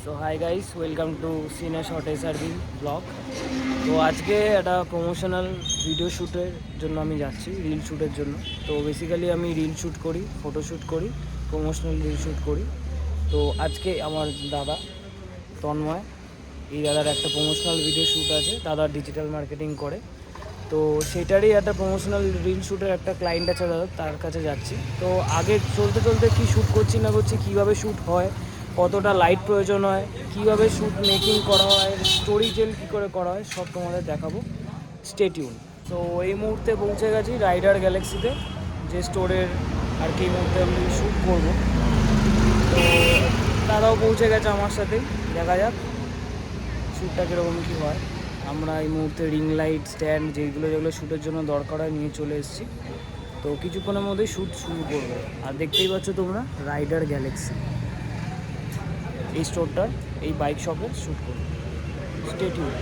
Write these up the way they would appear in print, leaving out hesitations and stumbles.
So hi guys, welcome to সিনে short SRB blog. তো আজকে একটা প্রমোশনাল ভিডিও শ্যুটের জন্য আমি যাচ্ছি, রিল শ্যুটের জন্য। তো বেসিক্যালি আমি রিল শ্যুট করি, ফটো শ্যুট করি, প্রমোশনাল রিল শ্যুট করি। তো আজকে আমার দাদা তন্ময়, এই দাদার একটা প্রমোশনাল ভিডিও শ্যুট আছে। দাদা ডিজিটাল মার্কেটিং করে, তো সেটারই একটা প্রমোশনাল রিল শ্যুটের একটা ক্লায়েন্ট আছে দাদা, তার কাছে যাচ্ছি। তো আগে চলতে চলতে কী শ্যুট করছি না করছি, কীভাবে শ্যুট হয়, কতটা লাইট প্রয়োজন হয়, কীভাবে শ্যুট মেকিং করা হয়, স্টোরি টেল কী করে করা হয়, সব তোমাদের দেখাবো। Stay tune. তো এই মুহূর্তে পৌঁছে গেছি রাইডার গ্যালাক্সিতে, যে স্টোরের আর কি এই মুহূর্তে আমি শ্যুট করবো। তো দাদাও পৌঁছে গেছে আমার সাথেই, দেখা যাক শ্যুটটা কীরকম কী হয়। আমরা এই মুহূর্তে রিং লাইট, স্ট্যান্ড, যেগুলো শ্যুটের জন্য দরকার হয় নিয়ে চলে এসেছি। তো কিছুক্ষণের মধ্যেই শ্যুট শুরু করবো। আর দেখতেই পাচ্ছ তোমরা রাইডার গ্যালাক্সি, এই স্টোরটা, এই বাইক শপে শ্যুট করবো। Stay tune.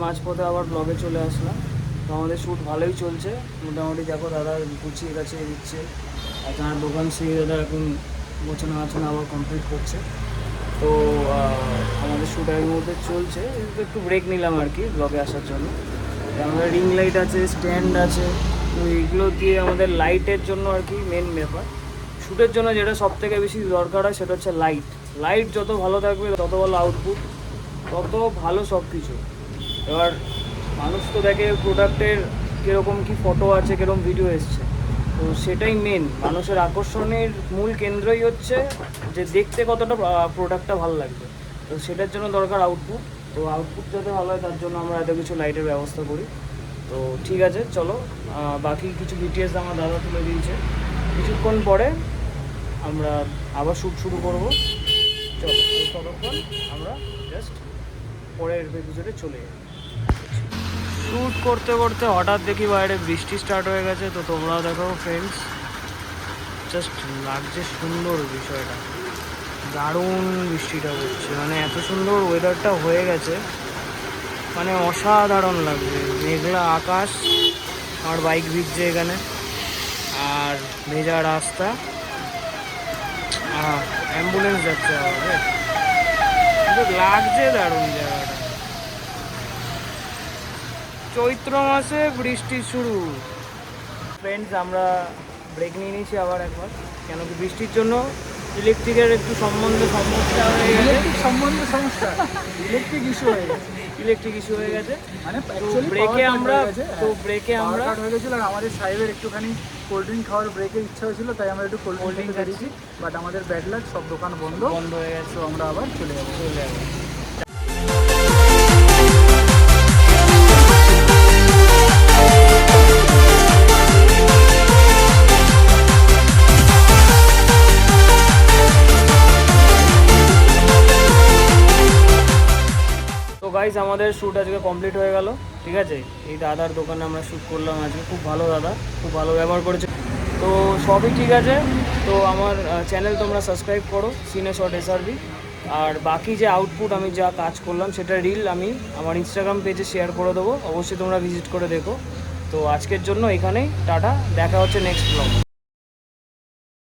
মাঝপথে আবার ব্লগে চলে আসলাম। তো আমাদের শ্যুট ভালোই চলছে মোটামুটি। দেখো দাদা গুছিয়ে কাছে দিচ্ছে, আর তার দোকান সেই দাদা এখন গোছানো আছানো আবার কমপ্লিট করছে। তো আমাদের শ্যুট এর মধ্যে চলছে, একটু ব্রেক নিলাম আর কি ব্লগে আসার জন্য। আমাদের রিং লাইট আছে, স্ট্যান্ড আছে, তো এইগুলো দিয়ে আমাদের লাইটের জন্য আর কি মেন ব্যাপার। শ্যুটের জন্য যেটা সব থেকে বেশি দরকার হয় সেটা হচ্ছে লাইট। লাইট যত ভালো থাকবে তত ভালো আউটপুট, তত ভালো সব কিছু। এবার মানুষ তো দেখে প্রোডাক্টের কীরকম কী ফটো আছে, কীরকম ভিডিও এসছে, তো সেটাই মেন। মানুষের আকর্ষণের মূল কেন্দ্রই হচ্ছে যে দেখতে কতটা প্রোডাক্টটা ভালো লাগবে। তো সেটার জন্য দরকার আউটপুট। তো আউটপুট যাতে ভালো হয় তার জন্য আমরা এত কিছু লাইটের ব্যবস্থা করি। তো ঠিক আছে, চলো বাকি কিছু ডিটেলস আমার দাদা তুলে দিয়েছে। কিছুক্ষণ পরে আমরা আবার শ্যুট শুরু করবো। চলো ততক্ষণ আমরা জাস্ট পরের এপিসোডে চলে যাই। শ্যুট করতে করতে হঠাৎ দেখি বাইরে বৃষ্টি স্টার্ট হয়ে গেছে। তো তোমরাও দেখো ফ্রেন্ডস, জাস্ট লাগছে সুন্দর বিষয়টা, দারুণ বৃষ্টিটা হচ্ছে, মানে এত সুন্দর ওয়েদারটা হয়ে গেছে, মানে অসাধারণ লাগছে। মেঘলা আকাশ, আমার বাইক ভিজছে এখানে, আর ভেজা রাস্তা, অ্যাম্বুলেন্স যাচ্ছে আমাদের, কিন্তু লাগছে দারুণ জায়গাটা। চৈত্র মাসে বৃষ্টি শুরু। ফ্রেন্ডস, আমরা ব্রেক নিয়ে নিয়েছি আবার একবার, কেন কি বৃষ্টির জন্য ইলেকট্রিকের একটু সমস্যা হয়ে গেছে। ইলেকট্রিক ইস্যু হয়ে গেছে মানে ব্রেকে আমরা হয়ে গেছিলো। আর আমাদের সাহেবের একটুখানি কোল্ড ড্রিঙ্ক খাওয়ার ব্রেকের ইচ্ছা হয়েছিল, তাই আমরা একটু কোল্ড ড্রিঙ্ক খাচ্ছি। বাট আমাদের ব্যাড লাক, সব দোকান বন্ধ হয়ে গেছে। তো আমরা আবার চলে যাবো। গাইজ, আমাদের শ্যুট আজকে কমপ্লিট হয়ে গেল। ঠিক আছে, এই দাদার দোকানে আমরা শ্যুট করলাম আজকে। খুব ভালো দাদা, খুব ভালো ব্যবহার করেছে। তো সবই ঠিক আছে। তো আমার চ্যানেল তোমরা সাবস্ক্রাইব করো, সিনে শর্ট এসআরবি। আর বাকি যে আউটপুট আমি যা কাজ করলাম সেটা রিল আমি আমার ইনস্টাগ্রাম পেজে শেয়ার করে দেবো, অবশ্যই তোমরা ভিজিট করে দেখো। তো আজকের জন্য এখানেই টাটা, দেখা হচ্ছে নেক্সট ব্লগ।